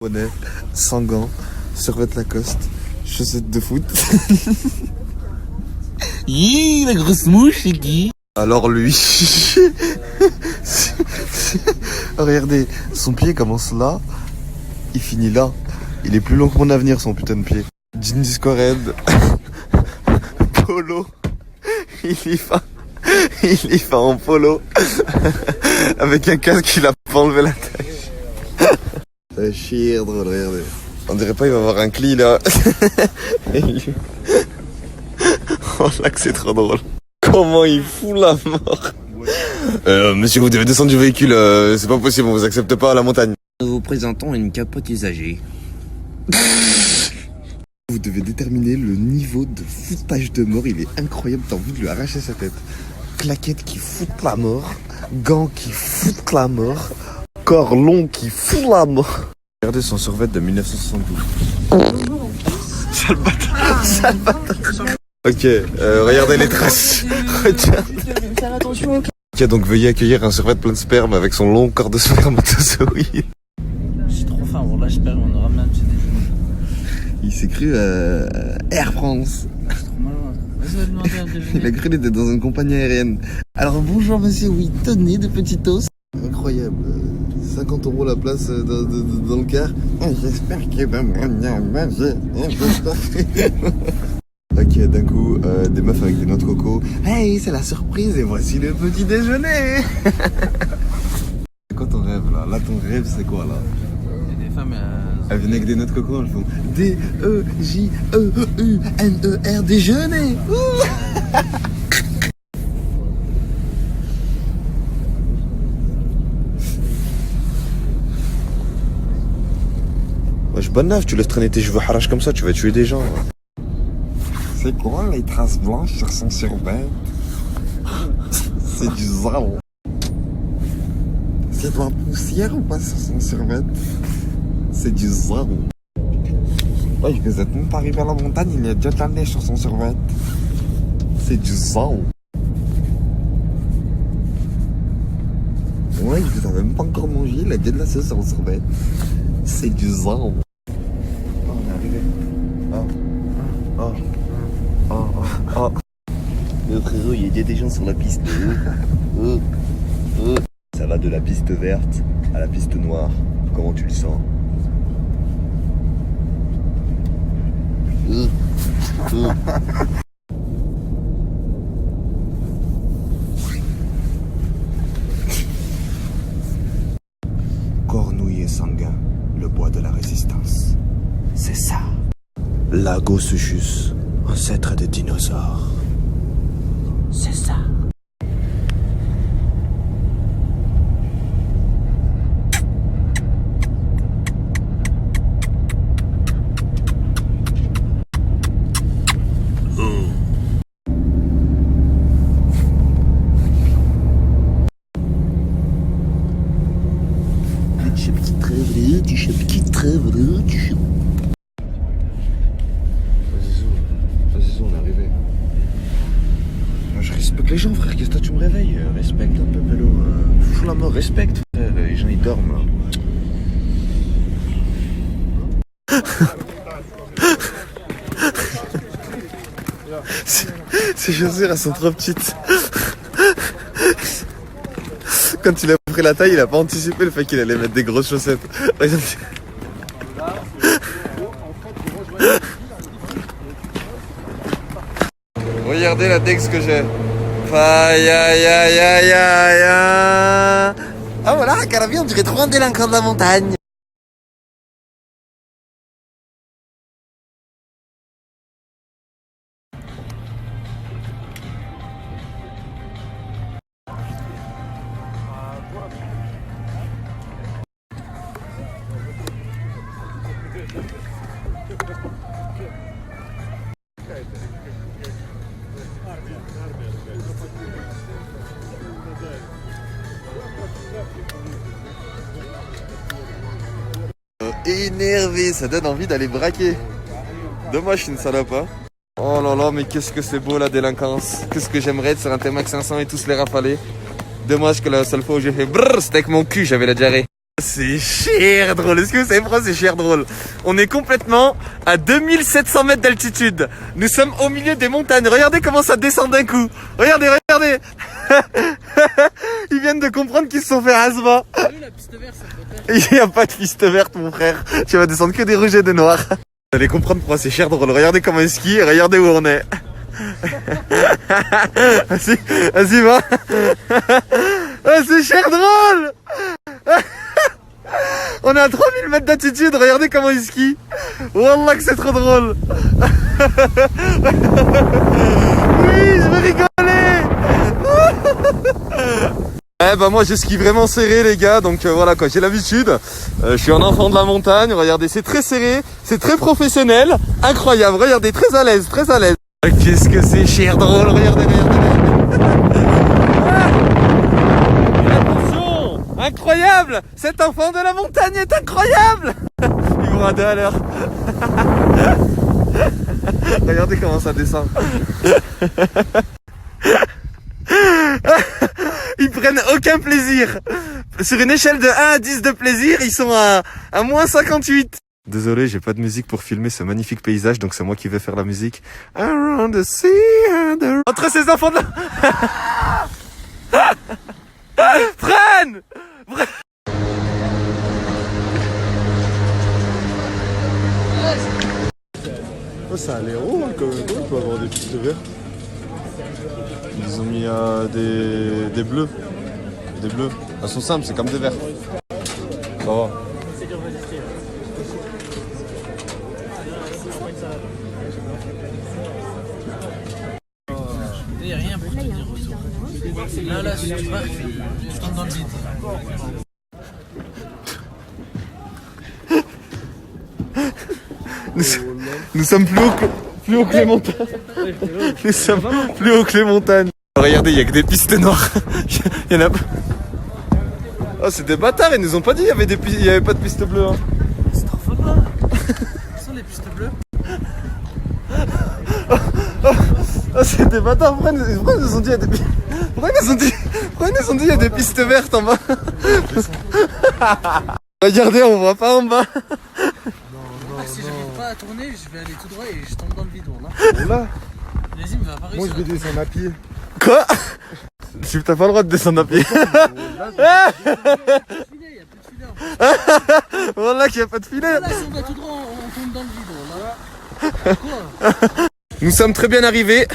Bonnet, sans gants, survêt Lacoste, chaussettes de foot. Hi, la grosse mouche, c'est qui? Alors lui, regardez, son pied commence là, il finit là. Il est plus long que mon avenir, son putain de pied. Jean Discored, polo, il y va en polo, avec un casque, il a pas enlevé la tâche. C'est chier drôle, regardez. On dirait pas il va avoir un cli là. Oh là que c'est trop drôle. Comment il fout la mort. Monsieur, vous devez descendre du véhicule, c'est pas possible, on vous accepte pas à la montagne. Nous vous présentons une capote usagée. Vous devez déterminer le niveau de foutage de mort, il est incroyable, t'as envie de lui arracher sa tête. Claquettes qui foutent la mort, gants qui foutent la mort, corps long qui fout la mort. Regardez son survêt de 1972. Sale bâtard, sale bâtard. Ok, regardez les traces. Regarde. Faire attention. Ok, donc veuillez accueillir un survêt plein de sperme avec son long corps de spermatozoïde. C'est trop fin, bon là j'espère qu'on aura même c'est des. Il s'est cru Air France. C'est trop malin. Vas-y, va demander à déjeuner. Il a cru qu'il était dans une compagnie aérienne. Alors bonjour monsieur, oui, tenez de petits os. Incroyable, 50 € la place dans le car. J'espère qu'il va me manger. Ok, d'un coup, des meufs avec des noix de coco. Hey, c'est la surprise et voici le petit déjeuner. C'est quoi ton rêve là? Là, ton rêve c'est quoi là? Il y a des femmes. Elles viennent avec des noix de coco, elles font D-E-J-E-U-N-E-R, déjeuner. Wesh, bonne neuf, tu laisses traîner tes cheveux harash comme ça, tu vas tuer des gens. C'est quoi les traces blanches sur son survêt? C'est du zao. C'est de la poussière ou pas sur son survêt? C'est du zao. Ouais, vous êtes même pas arrivé à la montagne, il y a déjà de la neige sur son survêt. C'est du zao. Ouais, vous avez même pas encore mangé, il a déjà de la sauce sur son survêt. C'est du zao. Oh, on est arrivé. Oh. Mais frérot, il y a déjà des gens sur la piste. Ça va de la piste verte à la piste noire. Comment tu le sens? Cornouille et sanguin, le bois de la résistance. C'est ça. Lagossus, ancêtre des dinosaures. C'est ça. Vas-y, on est arrivé. Moi, je respecte les gens, frère. Qu'est-ce que tu me réveilles? Respecte un peu, Pélo. Fous la mort, respecte, frère. Les gens, ils dorment, là. Ces chaussures, elles sont trop petites. Quand il a pris la taille, il a pas anticipé le fait qu'il allait mettre des grosses chaussettes. Regardez la dex que j'ai. Aïe aïe aïe aïe aïe. Ah voilà, Carabi, on dirait trop un délinquant de la montagne. Énervé, ça donne envie d'aller braquer. Dommage, je suis une salope, hein. Oh là là, mais qu'est-ce que c'est beau la délinquance. Qu'est-ce que j'aimerais être sur un T-Max 500 et tous les rafaler. Dommage que la seule fois où j'ai fait brrr, c'était avec mon cul, j'avais la diarrhée. C'est cher drôle. Est-ce que vous savez pourquoi c'est cher drôle? On est complètement à 2700 mètres d'altitude. Nous sommes au milieu des montagnes. Regardez comment ça descend d'un coup. Regardez, regardez. Ils viennent de comprendre qu'ils se sont fait asma. Il n'y a pas de piste verte mon frère. Tu vas descendre que des rouges et des noirs. Vous allez comprendre pourquoi c'est cher drôle. Regardez comment ils skient et regardez où on est. Vas-y, vas-y va. Ah, c'est cher drôle. On est à 3000 mètres d'altitude, regardez comment ils skient. Wallah que c'est trop drôle. Oui, je vais rigoler. Ouais bah moi je skie vraiment serré les gars, donc voilà quoi, j'ai l'habitude. Je suis un enfant de la montagne, regardez c'est très serré, c'est très professionnel, incroyable, regardez très à l'aise, très à l'aise. Qu'est-ce que c'est cher drôle, regardez, regardez. Incroyable! Cet enfant de la montagne est incroyable! Ils vont à 2 à l'heure. Regardez comment ça descend. Ils prennent aucun plaisir. Sur une échelle de 1 à 10 de plaisir, ils sont à moins 58. Désolé, j'ai pas de musique pour filmer ce magnifique paysage, donc c'est moi qui vais faire la musique. Around the sea and the... Entre ces enfants de la... Freine! Oh, ça a l'air haut hein, quand même, il peut avoir des pistes vertes. Ils ont mis des bleus. Des bleus. Elles sont simples, c'est comme des verts. Ça va. Il n'y a rien pour te dire autour. Là, si tu pars, tu tombes dans le vide. Nous sommes plus haut que les montagnes. Nous sommes plus haut que les montagnes. Regardez, il n'y a que des pistes noires. Il y en a pas. Oh, c'est des bâtards, ils nous ont pas dit qu'il y avait il y avait pas de pistes bleues. Hein. C'est trop fort là. Ce sont les pistes bleues. Oh, c'est des bâtards, pourquoi ils nous ont dit il y a des pistes. Pourquoi ils nous ont dit il y a des pistes vertes en bas. Regardez, on voit pas en bas. Si j'arrive pas à tourner, je vais aller tout droit et je tombe dans le bidon là. Là, Vas-y, mais va pas moi réussir. je vais descendre à pied. Quoi? T'as pas le droit de descendre à pied. Il y a plus de filet. Voilà qu'il n'y a pas de filet. Là, si on va tout droit, on tombe dans le bidon là. Quoi? Nous sommes très bien arrivés.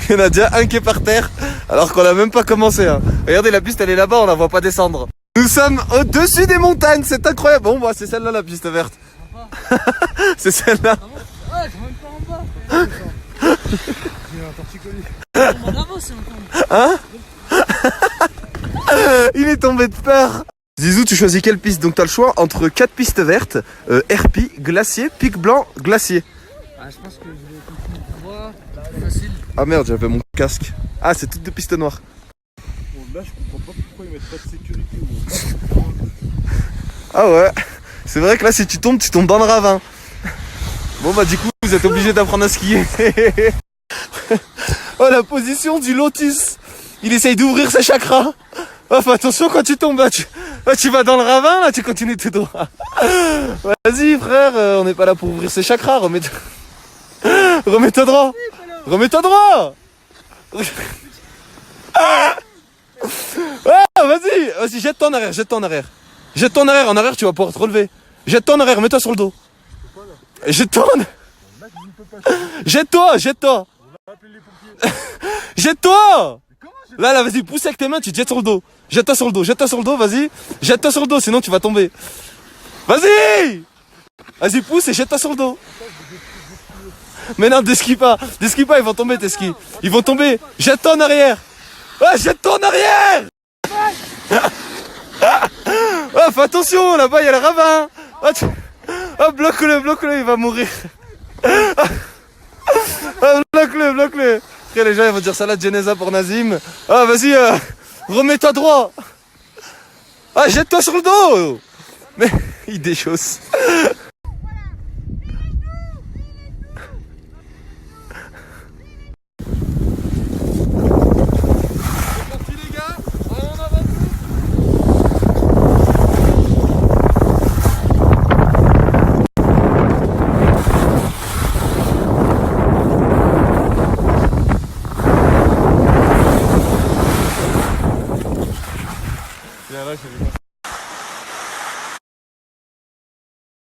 Il y en a déjà un qui est par terre, alors qu'on a même pas commencé. Hein. Regardez, la piste elle est là-bas, on la voit pas descendre. Nous sommes au-dessus des montagnes, c'est incroyable. Bon, bah c'est celle-là la piste verte. C'est celle-là. Ah, j'ai même pas en bas. J'ai un torticolis. On avance si on tombe. Hein? Il est tombé de peur. Zizou, tu choisis quelle piste? Donc t'as le choix entre 4 pistes vertes, herpie, glacier, pic blanc, glacier. Ah, je pense que je vais continuer tout droit. Facile. Ah merde, j'avais mon casque. Ah, c'est toutes des pistes noires. Bon, là, je comprends pas pourquoi ils mettent pas de sécurité. Ah ouais, c'est vrai que là si tu tombes dans le ravin. Bon bah du coup vous êtes obligé d'apprendre à skier. Oh la position du lotus. Il essaye d'ouvrir ses chakras. Oh fais attention quand tu tombes là, tu vas dans le ravin là, tu continues tout droit. Vas-y frère, on n'est pas là pour ouvrir ses chakras, remets-toi droit. Remets-toi droit. Ah, vas-y, jette-toi en arrière, jette-toi en arrière. Jette-toi en arrière, tu vas pouvoir te relever. Jette-toi en arrière, mets-toi sur le dos. Jette-toi en... Jette-toi. Jette-toi. Là, vas-y, pousse avec tes mains, tu te jettes sur le dos. Jette-toi sur le dos, vas-y. Jette-toi sur le dos, sinon tu vas tomber. Vas-y, pousse et jette-toi sur le dos. Mais non, desquille pas, ils vont tomber tes skis. Ils vont tomber, jette-toi en arrière. Ah, jette-toi en arrière. Oh, fais attention, là-bas il y a le ravin. Oh, bloque-le, il va mourir. Oh, bloque-le. Après les gens ils vont dire salade Genesa pour Nazim. Ah, vas-y, remets-toi droit. Ah, jette-toi sur le dos. Mais il déchausse. Viens là, je vais lui montrer.